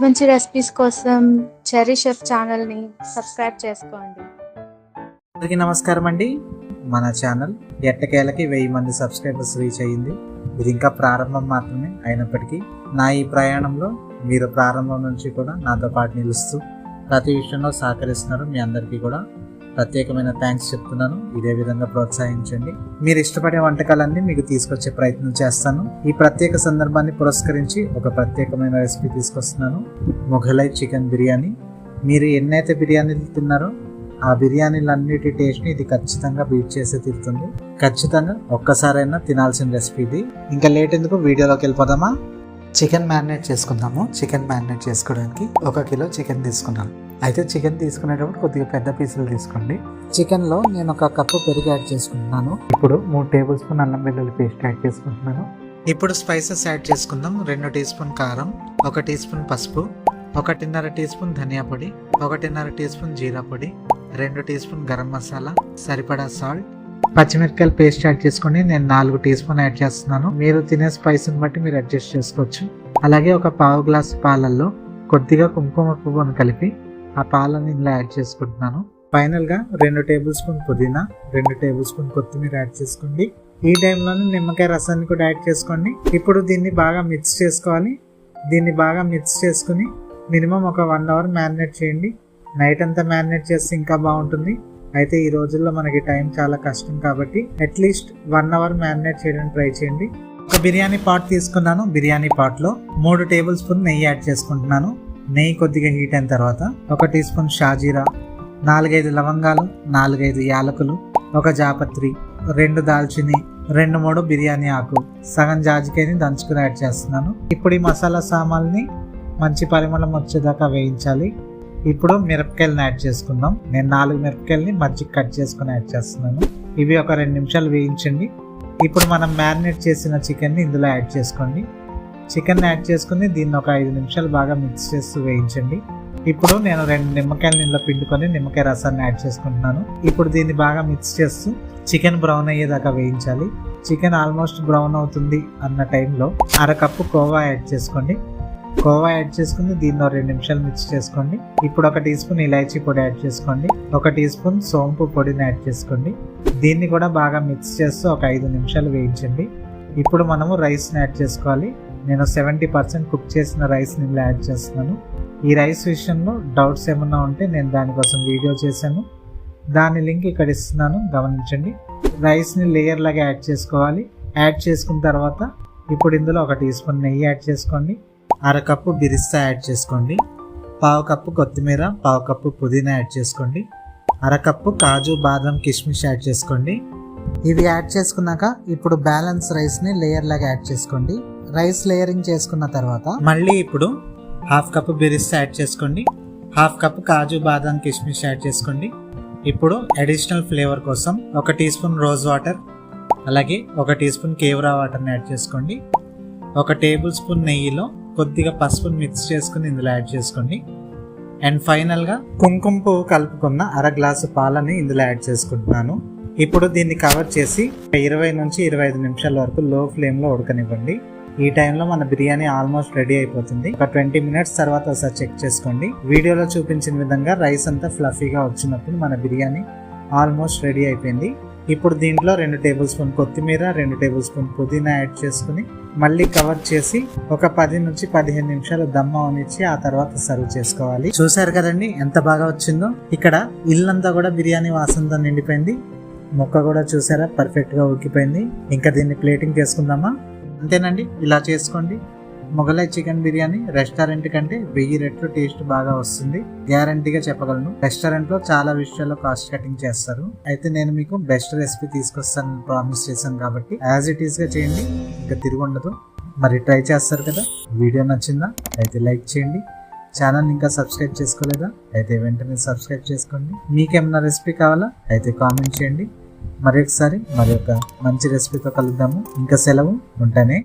మంచి రెసిపీస్ కోసం cherry chef ఛానల్ని సబ్స్క్రైబ్ చేసుకోండి. అందరికీ నమస్కారం అండి. మన ఛానల్ ఎట్టకేలకి 1000 మంది సబ్స్క్రైబర్స్ రీచ్ అయ్యింది. ఇది ఇంకా ప్రారంభం మాత్రమే అయినప్పటికీ నా ఈ ప్రయాణంలో మీరు ప్రారంభం నుంచి కూడా నాతో పాటు నిలుస్తూ ప్రతి విషయంలో సహకరిస్తున్నారు. మీ అందరికీ కూడా ప్రత్యేకమైన థ్యాంక్స్ చెప్తున్నాను. ఇదే విధంగా ప్రోత్సహించండి. మీరు ఇష్టపడే వంటకాలన్నీ మీకు తీసుకొచ్చే ప్రయత్నం చేస్తాను. ఈ ప్రత్యేక సందర్భాన్ని పురస్కరించి ఒక ప్రత్యేకమైన రెసిపీ తీసుకొస్తున్నాను, మొఘలై చికెన్ బిర్యానీ. మీరు ఎన్నైతే బిర్యానీలు తిన్నారో ఆ బిర్యానీలన్నిటి టేస్ట్ని ఇది ఖచ్చితంగా బీట్ చేసి తీరుతుంది. ఖచ్చితంగా ఒక్కసారైనా తినాల్సిన రెసిపీ ఇది. ఇంకా లేట్ ఎందుకు, వీడియోలోకి వెళ్ళిపోదామా? చికెన్ మ్యారినేట్ చేసుకుందాము. చికెన్ మ్యారినేట్ చేసుకోవడానికి 1 కిలో చికెన్ తీసుకున్నాను. అయితే చికెన్ తీసుకునేటప్పుడు కొద్దిగా పెద్ద పీసులు తీసుకోండి. చికెన్లో నేను 1 కప్పు పెరుగు యాడ్ చేసుకుంటున్నాను. ఇప్పుడు 3 టేబుల్ స్పూన్ అల్లం వెల్లుల్లి పేస్ట్ యాడ్ చేసుకుంటున్నాను. ఇప్పుడు స్పైసెస్ యాడ్ చేసుకుందాం. 2 టీ స్పూన్ కారం, 1 టీ స్పూన్ పసుపు, 1.5 టీ స్పూన్ ధనియా పొడి, 1.5 టీ స్పూన్ జీరా పొడి, 2 టీ స్పూన్ గరం మసాలా, సరిపడా సాల్ట్, పచ్చిమిరపకాయల పేస్ట్ యాడ్ చేసుకోండి. నేను 4 టీ స్పూన్ యాడ్ చేస్తున్నాను. మీరు తినే స్పైస్ని బట్టి మీరు అడ్జస్ట్ చేసుకోవచ్చు. అలాగే 1 పావు గ్లాసు పాలల్లో కొద్దిగా కుంకుమ పువ్వును కలిపి ఆ పాలని ఇలా యాడ్ చేసుకుంటున్నాను. ఫైనల్ గా 2 టేబుల్ స్పూన్ పుదీనా, 2 టేబుల్ స్పూన్ కొత్తిమీర యాడ్ చేసుకోండి. ఈ టైంలోనే నిమ్మకాయ రసాన్ని కూడా యాడ్ చేసుకోండి. ఇప్పుడు దీన్ని బాగా మిక్స్ చేసుకోవాలి. దీన్ని బాగా మిక్స్ చేసుకుని మినిమం ఒక 1 అవర్ మ్యారినేట్ చేయండి. నైట్ అంతా మ్యారినేట్ చేస్తే ఇంకా బాగుంటుంది. అయితే ఈ రోజుల్లో మనకి టైం చాలా కష్టం కాబట్టి అట్లీస్ట్ 1 అవర్ మ్యారినేట్ చేయడానికి ట్రై చేయండి. ఒక బిర్యానీ పాట్ తీసుకున్నాను. బిర్యానీ పాట్లో 3 టేబుల్ స్పూన్ నెయ్యి యాడ్ చేసుకుంటున్నాను. నెయ్యి కొద్దిగా హీట్ అయిన తర్వాత 1 టీ స్పూన్ షాజీరా, 4-5 లవంగాలు, 4-5 యాలకులు, 1 జాపత్రి, 2 దాల్చిని, 2-3 బిర్యానీ ఆకు, సగం జాజికాయని దంచుకుని యాడ్ చేస్తున్నాను. ఇప్పుడు ఈ మసాలా సామాన్ని మంచి పరిమళం వచ్చేదాకా వేయించాలి. ఇప్పుడు మిరపకాయలను యాడ్ చేసుకుందాం. నేను 4 మిరపకాయలని మధ్య కట్ చేసుకుని యాడ్ చేస్తున్నాను. ఇవి ఒక 2 నిమిషాలు వేయించండి. ఇప్పుడు మనం మ్యారినేట్ చేసిన చికెన్ని ఇందులో యాడ్ చేసుకోండి. చికెన్ యాడ్ చేసుకుని దీన్ని ఒక 5 నిమిషాలు బాగా మిక్స్ చేస్తూ వేయించండి. ఇప్పుడు నేను 2 నిమ్మకాయలు ఇందులో పిండుకొని నిమ్మకాయ రసాన్ని యాడ్ చేసుకుంటున్నాను. ఇప్పుడు దీన్ని బాగా మిక్స్ చేస్తూ చికెన్ బ్రౌన్ అయ్యేదాకా వేయించాలి. చికెన్ ఆల్మోస్ట్ బ్రౌన్ అవుతుంది అన్న టైంలో 1/2 కప్పు కోవా యాడ్ చేసుకోండి. కోవా యాడ్ చేసుకుని దీన్ని 2 నిమిషాలు మిక్స్ చేసుకోండి. ఇప్పుడు 1 టీ స్పూన్ ఇలాచీ పొడి యాడ్ చేసుకోండి. 1 టీ స్పూన్ సోంపు పొడిని యాడ్ చేసుకోండి. దీన్ని కూడా బాగా మిక్స్ చేస్తూ ఒక 5 నిమిషాలు వేయించండి. ఇప్పుడు మనము రైస్ని యాడ్ చేసుకోవాలి. నేను 70% కుక్ చేసిన రైస్ని ఇలా యాడ్ చేస్తున్నాను. ఈ రైస్ విషయంలో డౌట్స్ ఏమన్నా ఉంటే నేను దానికోసం వీడియో చేశాను. దాని లింక్ ఇక్కడ ఇస్తున్నాను, గమనించండి. రైస్ని లేయర్ లాగా యాడ్ చేసుకోవాలి. యాడ్ చేసుకున్న తర్వాత ఇప్పుడు ఇందులో 1 టీ స్పూన్ నెయ్యి యాడ్ చేసుకోండి. 1/2 కప్పు బిరిస్తా యాడ్ చేసుకోండి. 1/2 కప్పు కొత్తిమీర, 1/2 కప్పు పుదీనా యాడ్ చేసుకోండి. 1/2 కప్పు కాజు, బాదం, కిస్మిస్ యాడ్ చేసుకోండి. ఇవి యాడ్ చేసుకున్నాక ఇప్పుడు బ్యాలెన్స్ రైస్ని లేయర్ లాగా యాడ్ చేసుకోండి. రైస్ లేయరింగ్ చేసుకున్న తర్వాత మళ్ళీ ఇప్పుడు 1/2 కప్పు బిరిస్తా యాడ్ చేసుకోండి. 1/2 కప్పు కాజు, బాదం, కిస్మిస్ యాడ్ చేసుకోండి. ఇప్పుడు అడిషనల్ ఫ్లేవర్ కోసం 1 టీ స్పూన్ రోజ్ వాటర్, అలాగే 1 టీ స్పూన్ కేవరా వాటర్ని యాడ్ చేసుకోండి. 1 టేబుల్ స్పూన్ నెయ్యిలో కొద్దిగా పసుపుని మిక్స్ చేసుకుని ఇందులో యాడ్ చేసుకోండి. అండ్ ఫైనల్గా కుంకుమ పువ్వు కలుపుకున్న 1/2 గ్లాసు పాలని ఇందులో యాడ్ చేసుకుంటున్నాను. ఇప్పుడు దీన్ని కవర్ చేసి 20 నుంచి 25 నిమిషాల వరకు లో ఫ్లేమ్లో ఉడకనివ్వండి. ఈ టైంలో మన బిర్యానీ ఆల్మోస్ట్ రెడీ అయిపోతుంది. ఒక 20 మినిట్స్ తర్వాత ఒకసారి చెక్ చేసుకోండి. వీడియోలో చూపించిన విధంగా రైస్ అంతా ఫ్లఫీగా వచ్చినప్పుడు మన బిర్యానీ ఆల్మోస్ట్ రెడీ అయిపోయింది. ఇప్పుడు దీంట్లో 2 టేబుల్ స్పూన్ కొత్తిమీర, 2 టేబుల్ స్పూన్ పుదీనా యాడ్ చేసుకుని మళ్ళీ కవర్ చేసి ఒక 10 నుంచి 15 నిమిషాలు దమ్ అవనిచ్చి ఆ తర్వాత సర్వ్ చేసుకోవాలి. చూసారు కదండి ఎంత బాగా వచ్చిందో. ఇక్కడ ఇల్లంతా కూడా బిర్యానీ వాసనతో నిండిపోయింది. ముక్క కూడా చూసారా పర్ఫెక్ట్గా ఉడికిపోయింది. ఇంకా దీన్ని ప్లేటింగ్ చేసుకుందామా? అంతేనండి, ఇలా చేసుకోండి. మొఘలై చికెన్ బిర్యానీ రెస్టారెంట్ కంటే 1000 రెట్లు టేస్ట్ బాగా వస్తుంది, గ్యారంటీగా చెప్పగలను. రెస్టారెంట్లో చాలా విషయాల్లో కాస్ట్ కటింగ్ చేస్తారు. అయితే నేను మీకు బెస్ట్ రెసిపీ తీసుకొస్తానని ప్రామిస్ చేశాను కాబట్టి యాజ్ ఇట్ ఈస్గా చేయండి, ఇంకా తిరిగి ఉండదు. మరి ట్రై చేస్తారు కదా. వీడియో నచ్చిందా? అయితే లైక్ చేయండి. ఛానల్ ఇంకా సబ్స్క్రైబ్ చేసుకోలేదా? అయితే వెంటనే సబ్స్క్రైబ్ చేసుకోండి. మీకేమైనా రెసిపీ కావాలా? అయితే కామెంట్ చేయండి. మరొకసారి మరి ఒక మంచి రెసిపీతో కలుద్దాము. ఇంకా సెలవు, ఉంటానే.